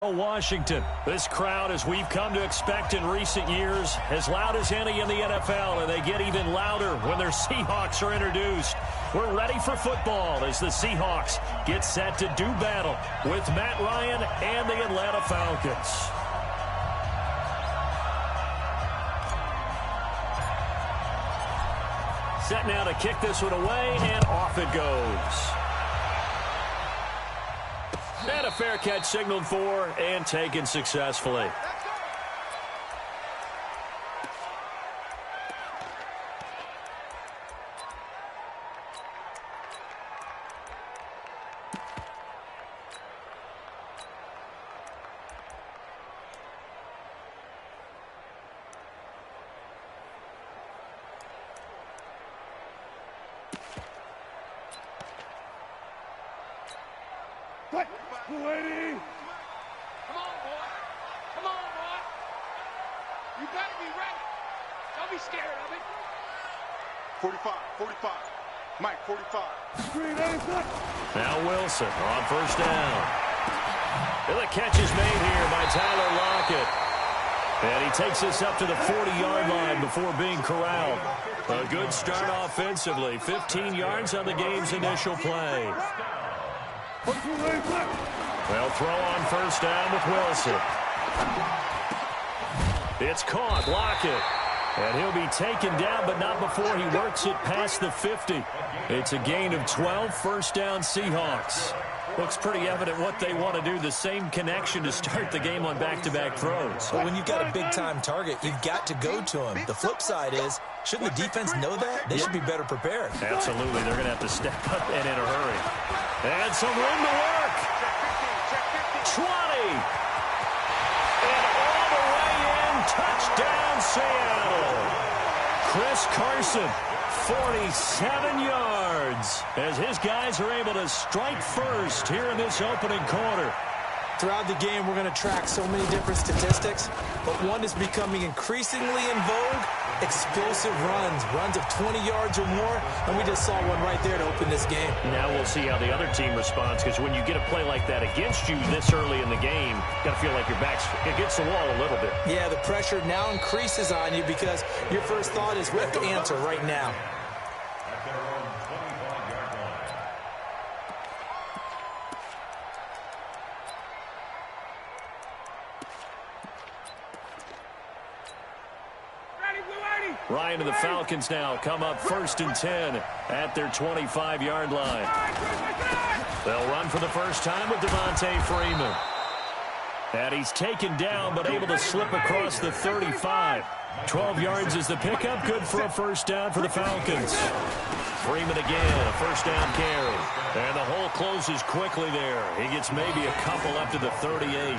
Washington. This crowd, as we've come to expect in recent years, as loud as any in the NFL, and they get even louder when their Seahawks are introduced. We're ready for football as the Seahawks get set to do battle with Matt Ryan and the Atlanta Falcons. Set now to kick this one away, and off it goes. And a fair catch signaled for and taken successfully. Lady. Come on, boy. Come on, boy. You better be ready. Don't be scared of it. 45. Mike, 45. Now Wilson on first down. And the catch is made here by Tyler Lockett. And he takes this up to the 40-yard line before being corralled. A good start offensively. 15 yards on the game's initial play. They'll throw on first down with Wilson. It's caught, Lockett. And he'll be taken down, but not before he works it past the 50. It's a gain of 12, first down Seahawks. Looks pretty evident what they want to do. The same connection to start the game on back-to-back throws. Well, when you've got a big-time target, you've got to go to him. The flip side is, shouldn't the defense know that? They should be better prepared. Absolutely. They're going to have to step up and in a hurry. And some room to work. 20. And all the way in. Touchdown, Seattle. Chris Carson, 47 yards, as his guys are able to strike first here in this opening quarter. Throughout the game, we're going to track so many different statistics, but one is becoming increasingly in vogue: explosive runs of 20 yards or more, and we just saw one right there to open this game. Now we'll see how the other team responds, because when you get a play like that against you this early in the game, you got to feel like your back's against the wall a little bit. Yeah, the pressure now increases on you because your first thought is we have to answer right now. Ryan and the Falcons now come up first and 10 at their 25-yard line. They'll run for the first time with Devontae Freeman. And he's taken down, but able to slip across the 35. 12 yards is the pickup. Good for a first down for the Falcons. Freeman again, a first down carry. And the hole closes quickly there. He gets maybe a couple up to the 38.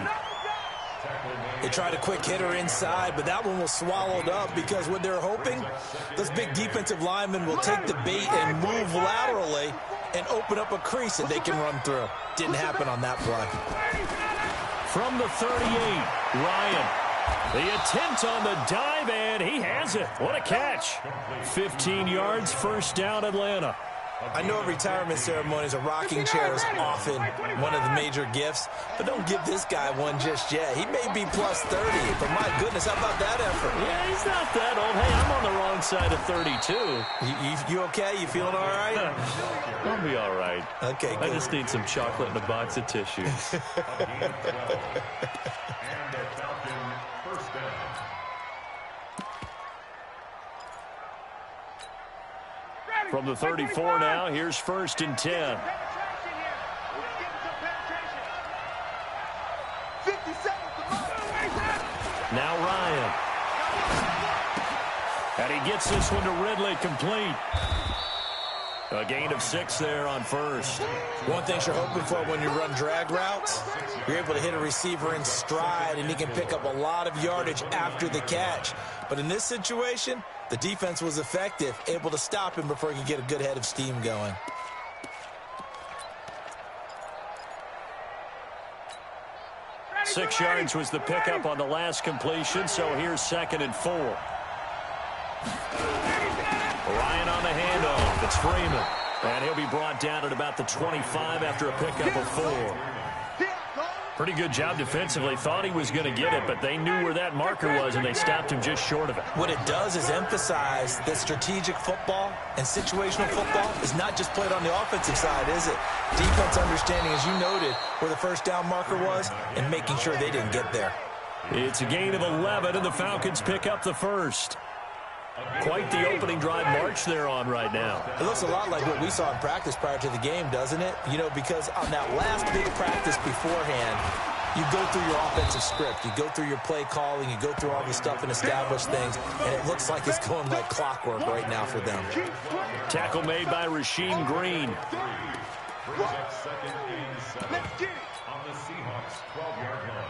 They tried a quick hitter inside, but that one was swallowed up because what they're hoping, those big defensive linemen will take the bait and move laterally and open up a crease that they can run through. Didn't happen on that play. From the 38, Ryan. The attempt on the dive, and he has it. What a catch. 15 yards, first down Atlanta. I know retirement ceremonies, a rocking chair is often one of the major gifts, but don't give this guy one just yet. He may be plus 30, but my goodness, how about that effort? Yeah, he's not that old. Hey, I'm on the wrong side of 32. You okay? You feeling all right? I'll be all right. Okay, good. I just need some chocolate and a box of tissues. From the 34 now, here's first and 10. Now Ryan. And he gets this one to Ridley, complete. A gain of 6 there on first. One thing you're hoping for when you run drag routes, you're able to hit a receiver in stride, and he can pick up a lot of yardage after the catch. But in this situation, the defense was effective, able to stop him before he could get a good head of steam going. Six yards was the pickup on the last completion, so here's second and 4. Ryan on the handoff. It's Freeman. And he'll be brought down at about the 25 after a pickup of 4. Pretty good job defensively. Thought he was going to get it, but they knew where that marker was, and they stopped him just short of it. What it does is emphasize that strategic football and situational football is not just played on the offensive side, is it? Defense understanding, as you noted, where the first down marker was and making sure they didn't get there. It's a gain of 11, and the Falcons pick up the first. Quite the opening drive march they're on right now. It looks a lot like what we saw in practice prior to the game, doesn't it? You know, because on that last big practice beforehand, you go through your offensive script, you go through your play calling, you go through all the stuff and establish things, and it looks like it's going like clockwork right now for them. Tackle made by Rasheem Green. Let's get it. On the Seahawks 12-yard line.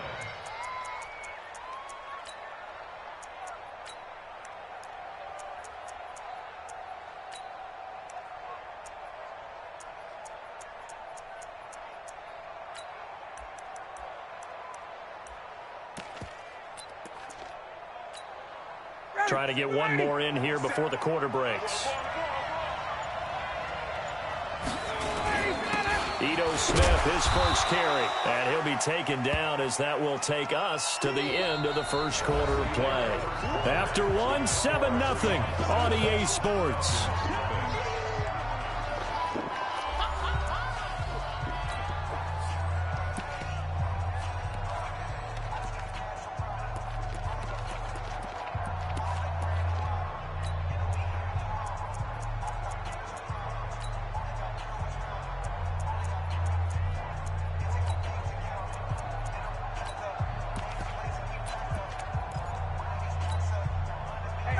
Try to get one more in here before the quarter breaks. Ito Smith, his first carry, and he'll be taken down as that will take us to the end of the first quarter of play. After one, 7-0 on EA Sports.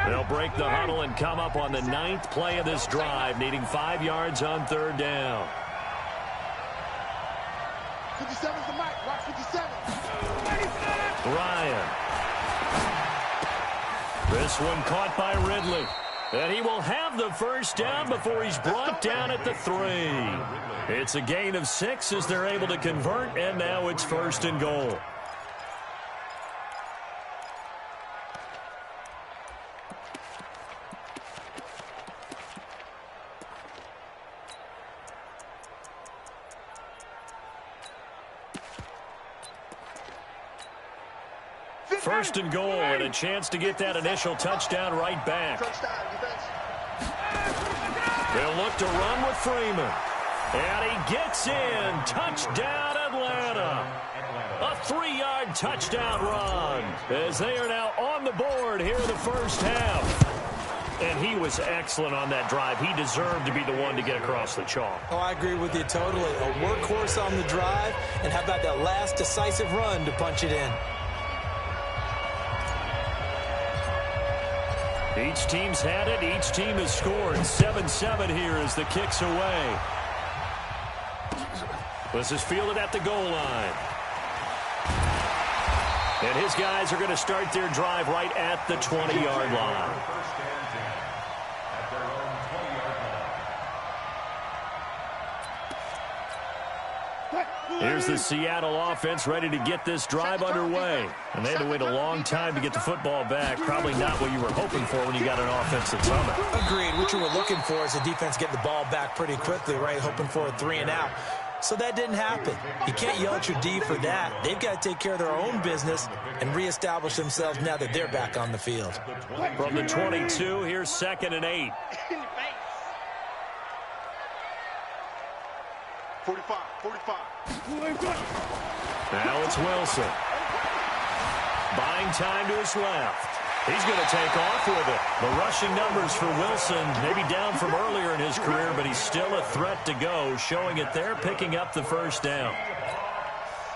They'll break the huddle and come up on the 9th play of this drive, needing 5 yards on third down. 57's the mic. Watch 57. Ryan. This one caught by Ridley. And he will have the first down before he's brought down at the 3. It's a gain of 6 as they're able to convert, and now it's 1st and goal. First and goal, and a chance to get that initial touchdown right back. They'll look to run with Freeman. And he gets in. Touchdown, Atlanta. A 3-yard touchdown run as they are now on the board here in the first half. And he was excellent on that drive. He deserved to be the one to get across the chalk. Oh, I agree with you totally. A workhorse on the drive, and how about that last decisive run to punch it in? Each team's had it. Each team has scored. 7-7 here as the kick's away. This is fielded at the goal line. And his guys are going to start their drive right at the 20-yard line. Here's the Seattle offense ready to get this drive underway. And they had to wait a long time to get the football back. Probably not what you were hoping for when you got an offense that's on it. Agreed. What you were looking for is the defense get the ball back pretty quickly, right? Hoping for a 3 and out. So that didn't happen. You can't yell at your D for that. They've got to take care of their own business and reestablish themselves now that they're back on the field. From the 22, here's 2nd and 8. 45. Now it's Wilson. Buying time to his left. He's going to take off with it. The rushing numbers for Wilson, maybe down from earlier in his career, but he's still a threat to go, showing it there, picking up the first down.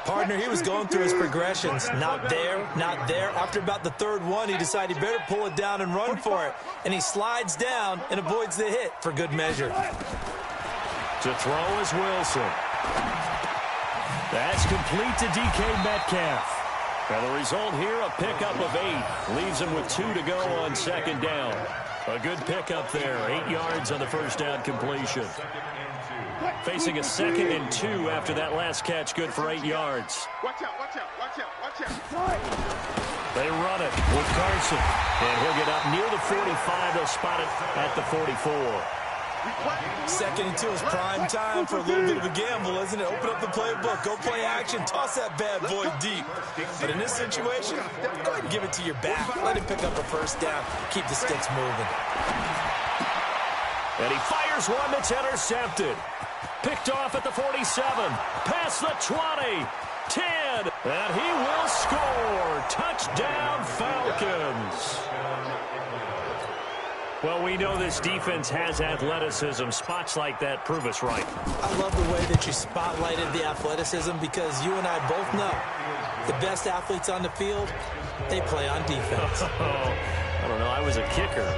Partner, he was going through his progressions. Not there, not there. After about the 3rd one, he decided he better pull it down and run for it. And he slides down and avoids the hit for good measure. To throw is Wilson. That's complete to DK Metcalf. And the result here, a pickup of 8. Leaves him with 2 to go on 2nd down. A good pickup there. 8 yards on the first down completion. Facing a 2nd and 2 after that last catch, good for 8 yards. Watch out. They run it with Carson. And he'll get up near the 45. They'll spot it at the 44. 2nd and 2 is prime time for a little bit of a gamble, isn't it? Open up the playbook, go play action, toss that bad boy deep. But in this situation, go ahead and give it to your back. Let him pick up a first down. Keep the sticks moving. And he fires one that's intercepted. Picked off at the 47. Past the 20. 10. And he will score. Touchdown, Falcons. Well, we know this defense has athleticism. Spots like that prove us right. I love the way that you spotlighted the athleticism because you and I both know the best athletes on the field, they play on defense. I don't know. I was a kicker.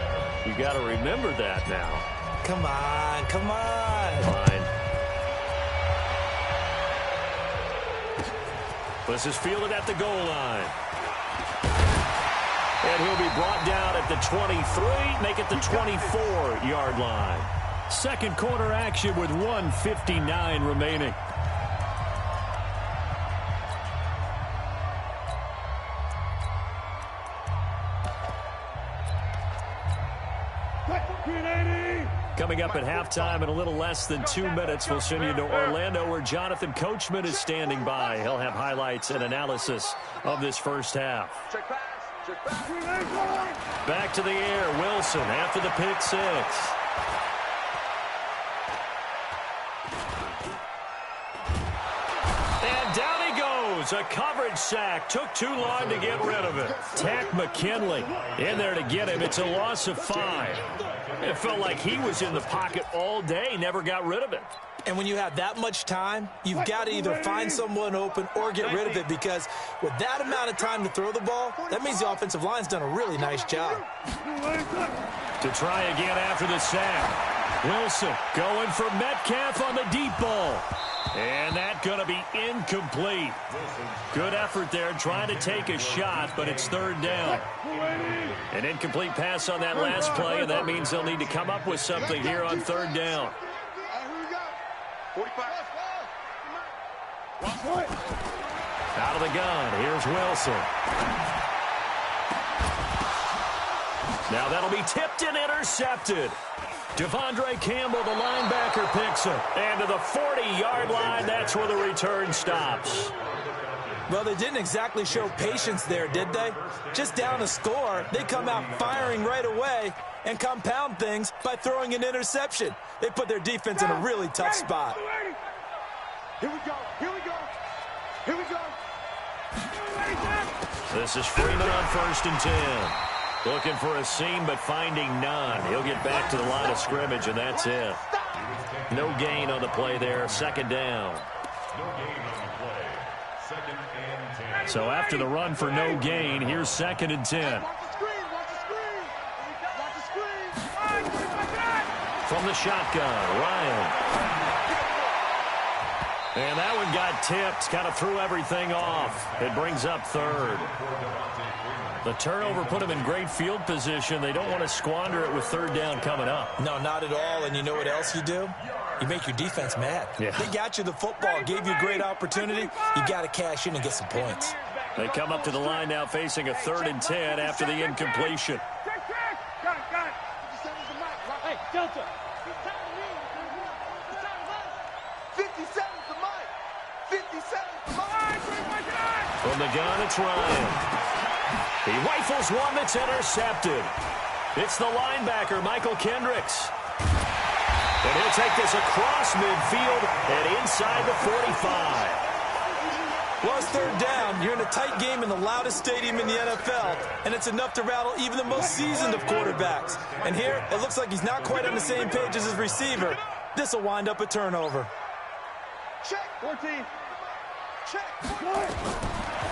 You got to remember that now. Come on, come on. Fine. This is fielded at the goal line. And he'll be brought down at the 23, make it the 24-yard line. Second quarter action with 1:59 remaining. Coming up at halftime in a little less than 2 minutes, we'll send you to Orlando where Jonathan Coachman is standing by. He'll have highlights and analysis of this first half. Back to the air, Wilson after the pick six. And down he goes. A coverage sack. Took too long to get rid of it. Tack McKinley in there to get him. It's a loss of 5. It felt like he was in the pocket all day, never got rid of it. And when you have that much time, you've got to either find someone open or get rid of it because with that amount of time to throw the ball, that means the offensive line's done a really nice job. To try again after the sack. Wilson going for Metcalf on the deep ball. And that's going to be incomplete. Good effort there trying to take a shot, but it's third down. An incomplete pass on that last play, and that means they'll need to come up with something here on third down. Out of the gun, here's Wilson. Now that'll be tipped and intercepted. Devondre Campbell, the linebacker, picks it. And to the 40-yard line, that's where the return stops. Well, they didn't exactly show patience there, did they? Just down a score, they come out firing right away and compound things by throwing an interception. They put their defense in a really tough spot. Here we go. Here we go. Here we go. This is Freeman on 1st and 10. Looking for a seam, but finding none. He'll get back to the line of scrimmage, and that's it. No gain on the play there. Second down. No gain on the play. 2nd and 10. So after the run for no gain, here's 2nd and 10. Watch the screen. Watch the screen. Watch the screen. From the shotgun, Ryan. And that one got tipped, kind of threw everything off. It brings up third. The turnover put them in great field position. They don't want to squander it with third down coming up. No, not at all. And you know what else you do? You make your defense mad. Yeah. They got you the football, gave you a great opportunity. You got to cash in and get some points. They come up to the line now facing a 3rd and 10 after the incompletion. Got it. Hey, Delta. 57's the mic. 57's the mic. From the gun, it's Ryan. He rifles one that's intercepted. It's the linebacker, Michael Kendricks. And he'll take this across midfield and inside the 45. Well, it's third down. You're in a tight game in the loudest stadium in the NFL, and it's enough to rattle even the most seasoned of quarterbacks. And here, it looks like he's not quite on the same page as his receiver. This will wind up a turnover. Check. 14. Check.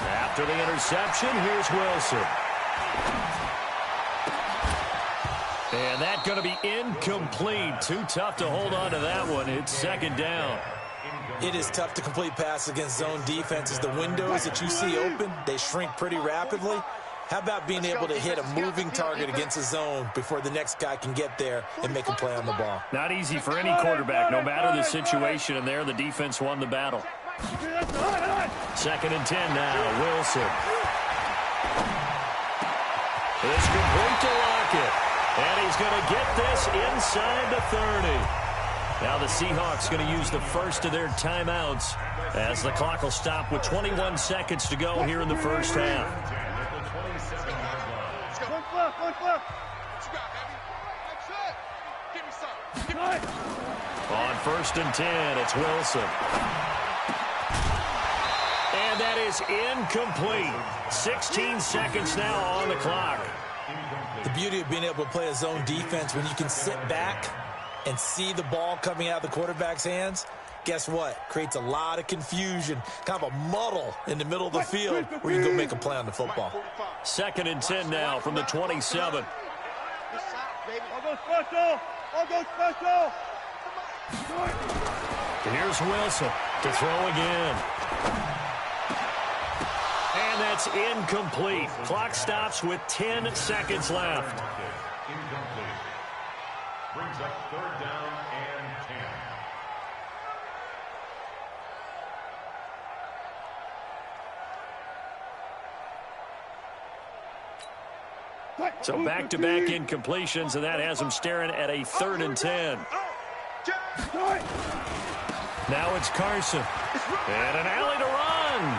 After the interception, here's Wilson. And that's going to be incomplete. Too tough to hold on to that one. It's 2nd down. It is tough to complete passes against zone defenses. The windows that you see open, they shrink pretty rapidly. How about being able to hit a moving target against a zone before the next guy can get there and make a play on the ball? Not easy for any quarterback, no matter the situation, and there the defense won the battle. 2nd and 10 now, Wilson. It's complete to Lockett. And he's going to get this inside the 30. Now the Seahawks going to use the first of their timeouts as the clock will stop with 21 seconds to go here in the first half. One flip, one flip. What you got, baby? That's it. Give me some. Give me On 1st and 10, it's Wilson. And that is incomplete. 16 seconds now on the clock. The beauty of being able to play a zone defense when you can sit back and see the ball coming out of the quarterback's hands, guess what? Creates a lot of confusion, kind of a muddle in the middle of the field where you can go make a play on the football. 2nd and 10 now from the 27. I'll go special. I'll go special. Here's Wilson to throw again. And that's incomplete. Clock stops with 10 seconds left. Incomplete. Brings up 3rd down and 10. So back-to-back incompletions, and that has him staring at a 3rd and 10. Now it's Carson. And an alley to run.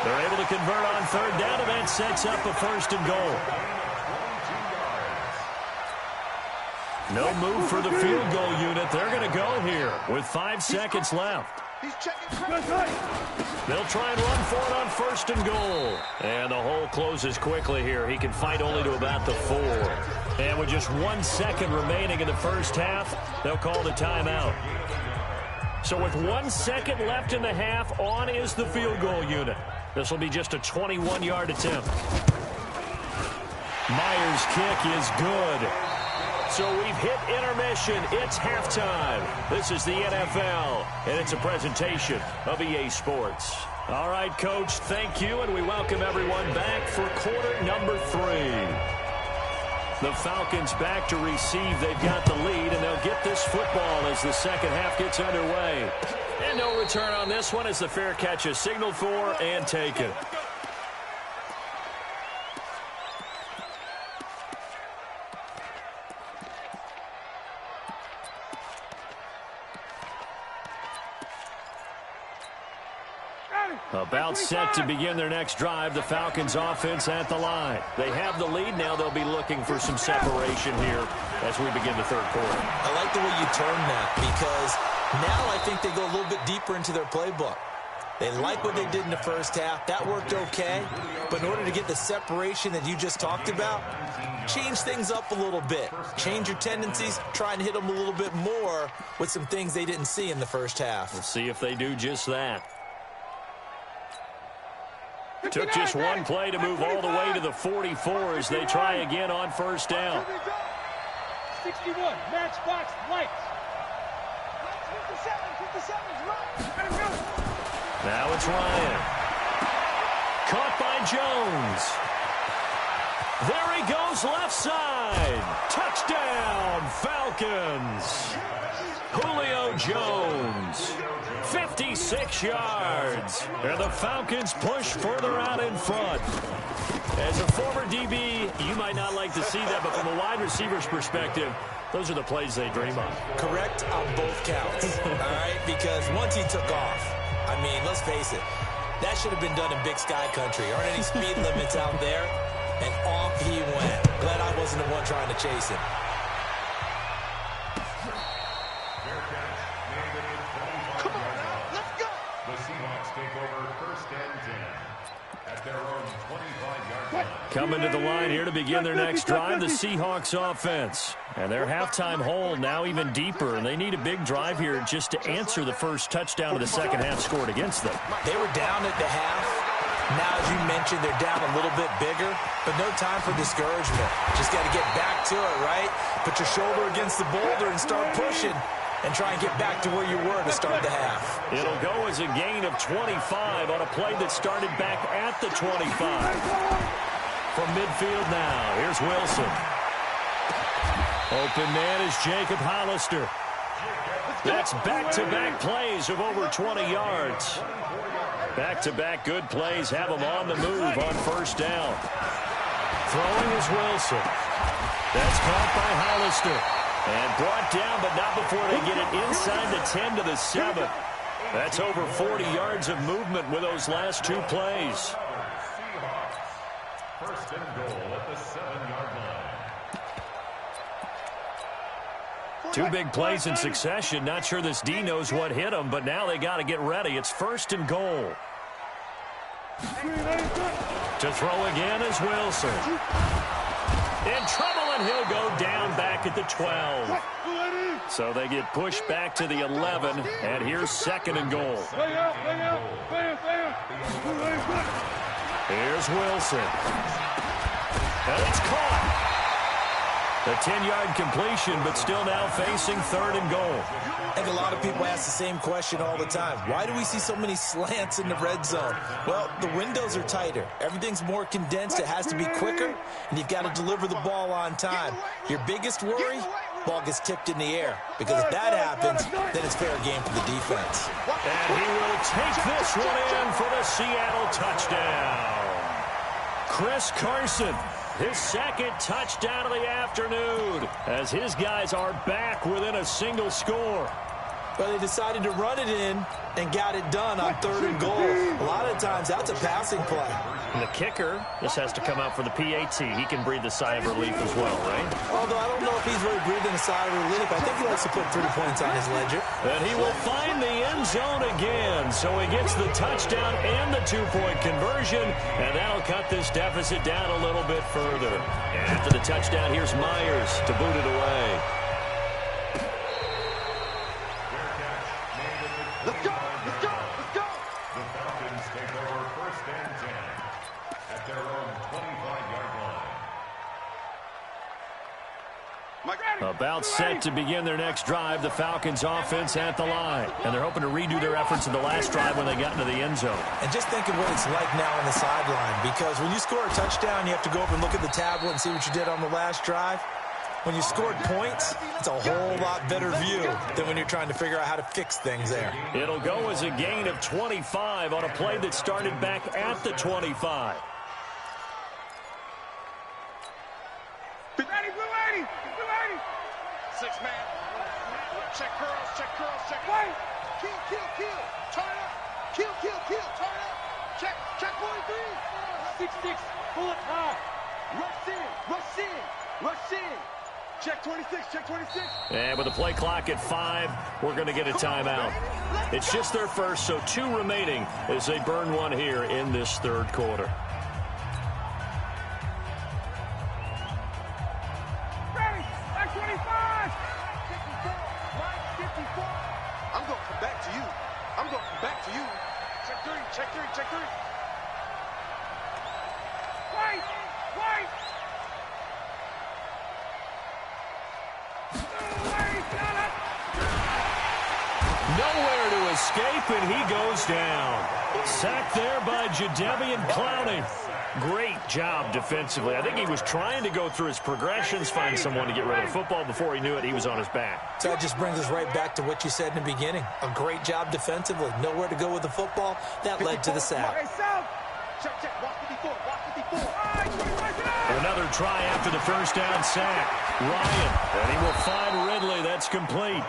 They're able to convert on 3rd down, and that sets up a 1st and goal. No move for the field goal unit. They're going to go here with 5 seconds left. He's checking. They'll try and run for it on 1st and goal. And the hole closes quickly here. He can fight only to about the 4. And with just 1 second remaining in the first half, they'll call the timeout. So with 1 second left in the half, on is the field goal unit. This will be just a 21-yard attempt. Myers' kick is good. So we've hit intermission. It's halftime. This is the NFL, and it's a presentation of EA Sports. All right, Coach, thank you, and we welcome everyone back for quarter number 3. The Falcons back to receive. They've got the lead, and they'll get this football as the second half gets underway. And no return on this one as the fair catch is signaled for and taken. About set to begin their next drive, the Falcons offense at the line. They have the lead. Now they'll be looking for some separation here as we begin the third quarter. I like the way you term that because now I think they go a little bit deeper into their playbook. They like what they did in the first half. That worked okay. But in order to get the separation that you just talked about, change things up a little bit. Change your tendencies. Try and hit them a little bit more with some things they didn't see in the first half. We'll see if they do just that. Took just one play to move all the way to the 44 as they try again on first down. 61, matchbox lights. 57 is right. Now it's Ryan. Caught by Jones. There he goes left side. Touchdown, Falcons. Julio Jones. 56 yards. And the Falcons push further out in front. As a former DB, you might not like to see that, but from a wide receiver's perspective, those are the plays they dream of. Correct on both counts, all right? Because once he took off, I mean, let's face it, that should have been done in Big Sky Country. There aren't any speed limits out there, and off he went. Glad I wasn't the one trying to chase him. The Seahawks take over 1st and 10 at their own 25-yard line. Coming to the line here to begin their next drive, the Seahawks offense. And their halftime hole now even deeper, and they need a big drive here just to answer the first touchdown of the second half scored against them. They were down at the half. Now, as you mentioned, they're down a little bit bigger, but no time for discouragement. Just got to get back to it, right? Put your shoulder against the boulder and start pushing. And try and get back to where you were to start the half. It'll go as a gain of 25 on a play that started back at the 25. From midfield now, here's Wilson. Open man is Jacob Hollister. That's back-to-back plays of over 20 yards. Back-to-back good plays have them on the move on first down. Throwing is Wilson. That's caught by Hollister. And brought down, but not before they get it inside the 10 to the 7. That's over 40 yards of movement with those last two plays. First and goal at the 7-yard line. Two big plays in succession. Not sure this D knows what hit him, but now they got to get ready. It's first and goal. To throw again is Wilson. In trouble, and he'll go down back at the 12. So they get pushed back to the 11, and here's second and goal. Here's Wilson. And it's caught. A 10-yard completion, but still now facing third and goal. I think a lot of people ask the same question all the time. Why do we see so many slants in the red zone? Well, the windows are tighter. Everything's more condensed. It has to be quicker, and you've got to deliver the ball on time. Your biggest worry, ball gets tipped in the air. Because if that happens, then it's fair game for the defense. And he will take this one in for the Seattle touchdown. Chris Carson, his second touchdown of the afternoon, as his guys are back within a single score. Well, they decided to run it in and got it done on third and goal. A lot of times, that's a passing play. And the kicker just has to come out for the PAT. He can breathe a sigh of relief as well, right? Although I don't know if he's really breathing a sigh of relief. I think he likes to put 3 points on his ledger. And he will find the end zone again. So he gets the touchdown and the 2-point conversion. And that'll cut this deficit down a little bit further. And after the touchdown, here's Myers to boot it away. Let's go! Let's go! Let's go! The Falcons take over first and 10 at their own 25-yard line. About set to begin their next drive, the Falcons offense at the line. And they're hoping to redo their efforts in the last drive when they got into the end zone. And just think of what it's like now on the sideline. Because when you score a touchdown, you have to go over and look at the tablet and see what you did on the last drive. When you scored points, it's a whole lot better view than when you're trying to figure out how to fix things there. It'll go as a gain of 25 on a play that started back at the 25. Blue 80, blue 80, blue 80. 6-man. Check curls, check curls, check. Wait. Kill, kill, kill. Turn it up. Kill, kill, kill. Turn it up. Check 43. 6-6. Pull it high. Rush in, rush in, rush in. Check 26, check 26. And with the play clock at 5, we're going to get a timeout. It's just their first, so 2 remaining as they burn one here in this third quarter. Ready, check 25. 54, right, 54. I'm going to come back to you. I'm going to come back to you. Check 3, check 3, check 3. Wait, wait. Nowhere to escape, and he goes down. Sacked there by Jadeveon Clowney. Great job defensively. I think he was trying to go through his progressions, find someone to get rid of the football. Before he knew it, he was on his back. So that just brings us right back to what you said in the beginning. A great job defensively. Nowhere to go with the football. That led to the sack. Check, check, watch 54, watch 54. Another try after the first down sack. Ryan, and he will find Ridley. That's complete.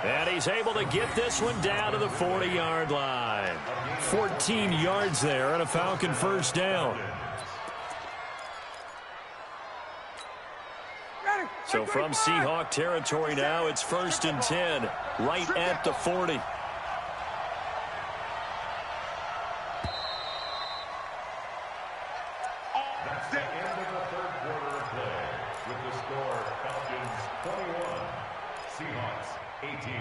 And he's able to get this one down to the 40-yard line. 14 yards there and a Falcon first down. So from Seahawk territory now, it's first and 10, right at the 40. That's the end of the third quarter of play. With the score, Falcons 21, Seahawks 18.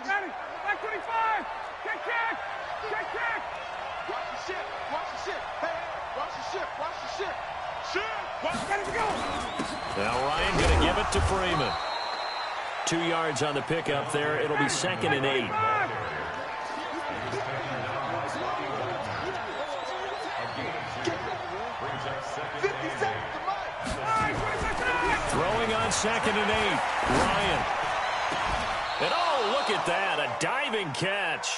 Got it. Back 25. Check, check. Check, check. Watch the ship. Watch the ship. Hey, watch the ship. Watch the ship. Ship. Watch, ready to go. Now Ryan going to give it to Freeman. 2 yards on the pickup there. It'll be second and 8. Throwing on second and 8. Ryan. And oh, look at that, a diving catch.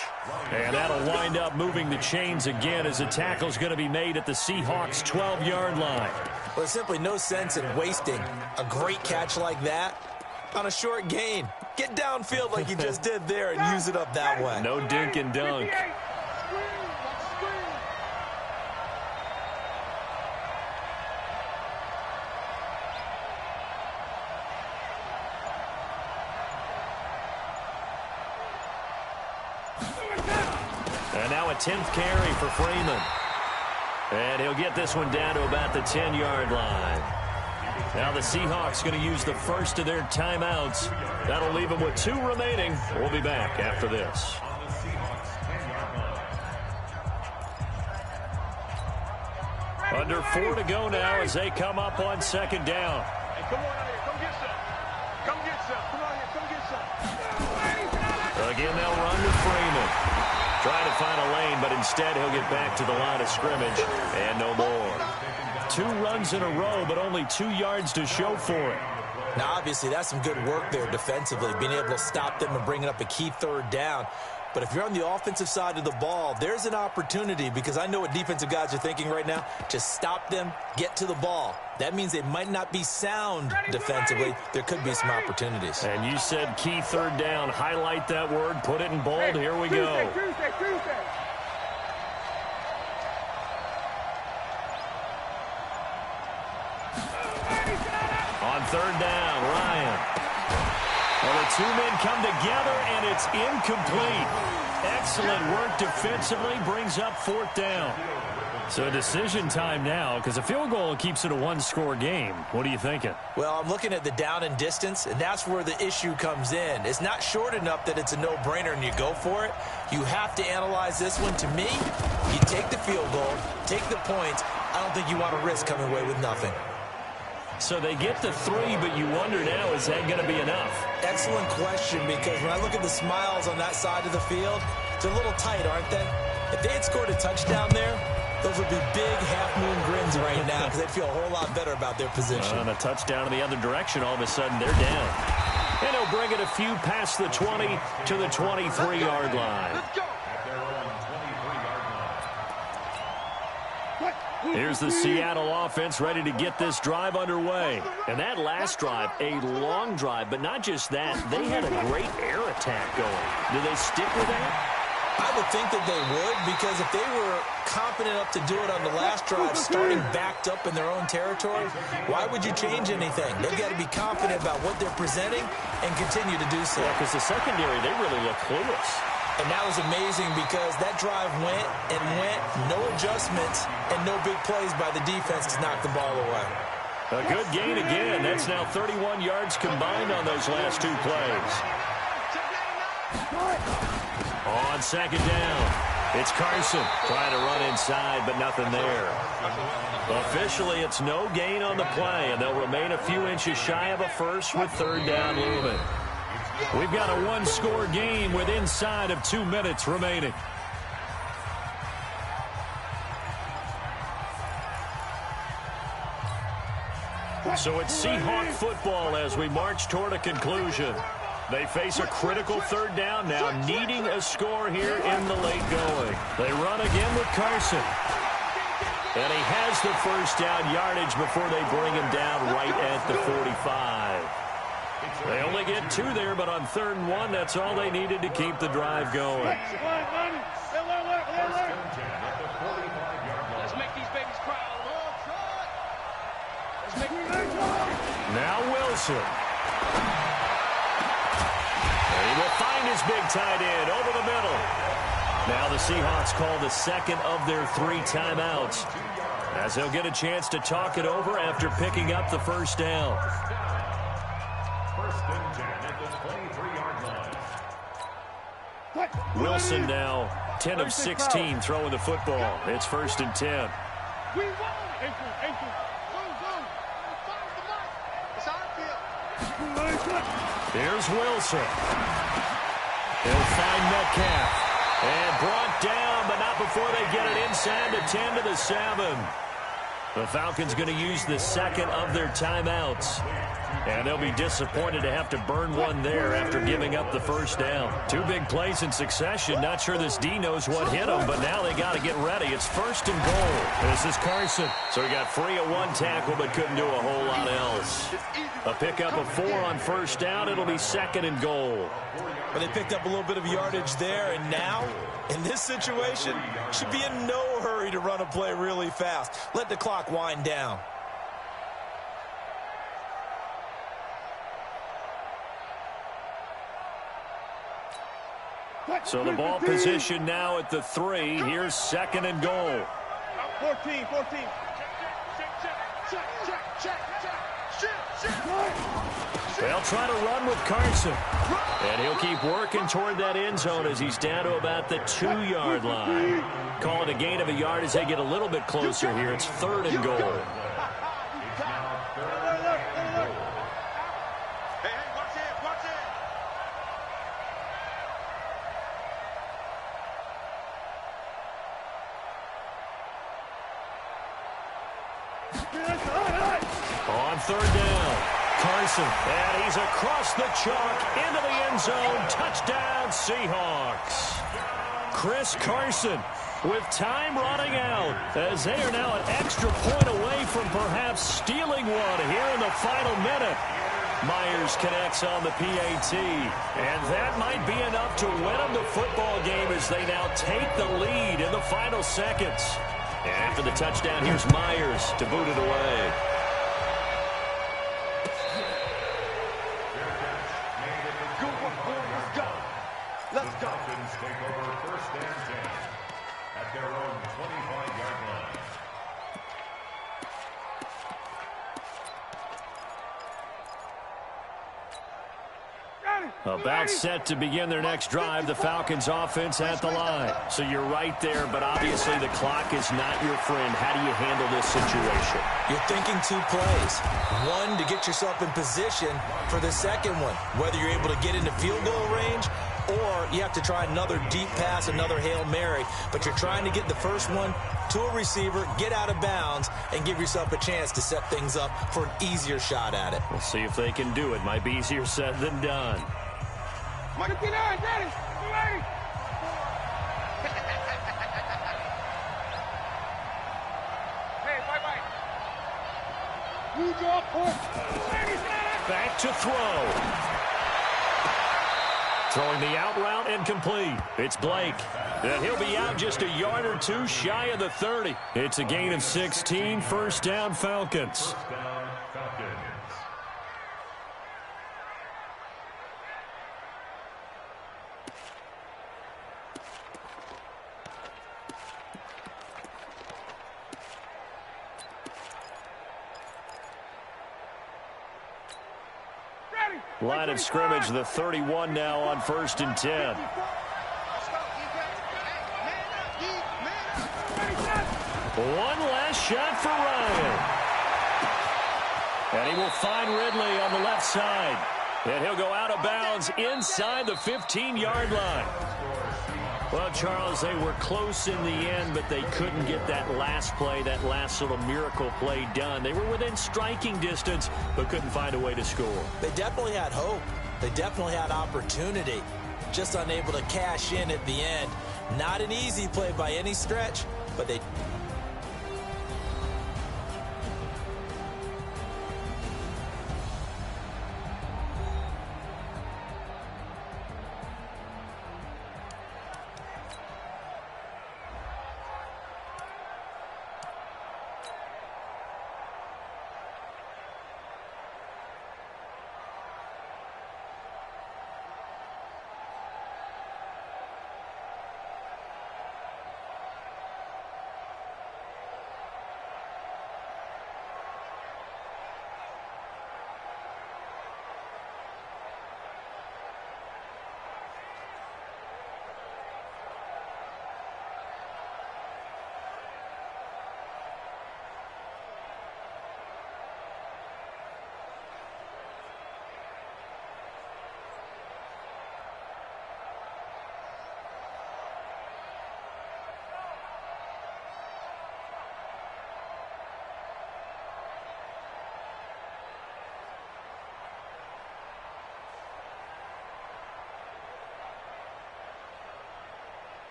And that'll wind up moving the chains again as the tackle's going to be made at the Seahawks' 12-yard line. Well, there's simply no sense in wasting a great catch like that on a short gain. Get downfield like you just did there and use it up that way. No dink and dunk. And now a 10th carry for Freeman. And he'll get this one down to about the 10-yard line. Now the Seahawks going to use the first of their timeouts. That'll leave them with 2 remaining. We'll be back after this. Under 4 to go now as they come up on 2nd down. Hey, come on out here. Come get some. Come get some. Come on here. Come get some. Again, they'll run to Freeman. Trying to find a lane, but instead he'll get back to the line of scrimmage and no more. 2 runs in a row, but only 2 yards to show for it. Now, obviously, that's some good work there defensively, being able to stop them and bringing up a key 3rd down. But if you're on the offensive side of the ball, there's an opportunity, because I know what defensive guys are thinking right now. Just stop them, get to the ball. That means they might not be sound defensively. There could be some opportunities. And you said key 3rd down. Highlight that word. Put it in bold. Here we go. On 3rd down, Ryan. Well, the 2 men come together, and it's incomplete. Excellent work defensively, brings up 4th down. So decision time now, because a field goal keeps it a 1-score game. What are you thinking? Well, I'm looking at the down and distance, and that's where the issue comes in. It's not short enough that it's a no-brainer and you go for it. You have to analyze this one. To me, you take the field goal, take the points. I don't think you want to risk coming away with nothing. So they get the 3, but you wonder now, is that going to be enough? Excellent question, because when I look at the smiles on that side of the field, they're a little tight, aren't they? If they had scored a touchdown there, those would be big half-moon grins right now, because they'd feel a whole lot better about their position. On a touchdown in the other direction, all of a sudden they're down. And he'll bring it a few past the 20 to the 23-yard line. Let's go. Here's the Seattle offense ready to get this drive underway. And that last drive, a long drive, but not just that. They had a great air attack going. Do they stick with that? I would think that they would, because if they were confident enough to do it on the last drive, starting backed up in their own territory, why would you change anything? They've got to be confident about what they're presenting and continue to do so. Yeah, because the secondary, they really look clueless. And that was amazing, because that drive went and went, no adjustments, and no big plays by the defense to knock the ball away. A good gain again. That's now 31 yards combined on those last 2 plays. On 2nd down, it's Carson trying to run inside, but nothing there. Officially, it's no gain on the play, and they'll remain a few inches shy of a first with 3rd down looming. We've got a 1-score game with inside of 2 minutes remaining. So it's Seahawk football as we march toward a conclusion. They face a critical 3rd down now, needing a score here in the late going. They run again with Carson. And he has the 1st down yardage before they bring him down right at the 45. They only get 2 there, but on 3rd and 1, that's all they needed to keep the drive going. Let's make these babies cry. Let's make these babies cry. Now Wilson. And he will find his big tight end over the middle. Now the Seahawks call the 2nd of their 3 timeouts, as they'll get a chance to talk it over after picking up the 1st down. 1st and 10 at the 23-yard line. Wilson now 10 of 16 throwing the football. It's 1st and 10. We won. Ankle. Zoom. Find the mark. It's our field. Here's Wilson. He'll find Metcalf. And brought down, but not before they get it inside the 10 to the 7. The Falcons going to use the 2nd of their timeouts. And they'll be disappointed to have to burn one there after giving up the first down. Two big plays in succession. Not sure this D knows what hit them, but now they got to get ready. It's 1st and goal. This is Carson. So he got free of one tackle, but couldn't do a whole lot else. A pickup of 4 on first down. It'll be 2nd and goal. But they picked up a little bit of yardage there, and now, in this situation, should be in no hurry to run a play really fast. Let the clock wind down. So the ball position now at the 3. Here's 2nd and goal. 14. They'll try to run with Carson. And he'll keep working toward that end zone as he's down to about the 2-yard line. Call it a gain of a yard as they get a little bit closer here. It's 3rd and goal. On 3rd down, Carson, and he's across the chalk into the end zone. Touchdown, Seahawks. Chris Carson with time running out as they are now an extra point away from perhaps stealing one here in the final minute. Myers connects on the PAT, and that might be enough to win them the football game as they now take the lead in the final seconds. And after the touchdown, here's Myers to boot it away. Let's go. Falcons take over 1st and 10 at their own 25-yard line. About set to begin their next drive, the Falcons offense at the line. So you're right there, but obviously the clock is not your friend. How do you handle this situation? You're thinking 2 plays. One, to get yourself in position for the second one, whether you're able to get into field goal range or you have to try another deep pass, another Hail Mary. But you're trying to get the first one to a receiver, get out of bounds, and give yourself a chance to set things up for an easier shot at it. We'll see if they can do it. Might be easier said than done. 59, ready. Hey, bye-bye. Back to throw. Throwing the out route and complete. It's Blake. And he'll be out just a yard or 2 shy of the 30. It's a gain of 16. 1st down, Falcons. First down, Falcons. Line of scrimmage, the 31 now on 1st and 10. One last shot for Ryan. And he will find Ridley on the left side. And he'll go out of bounds inside the 15-yard line. Well, Charles, they were close in the end, but they couldn't get that last play, that last little miracle play done. They were within striking distance, but couldn't find a way to score. They definitely had hope. They definitely had opportunity. Just unable to cash in at the end. Not an easy play by any stretch, but they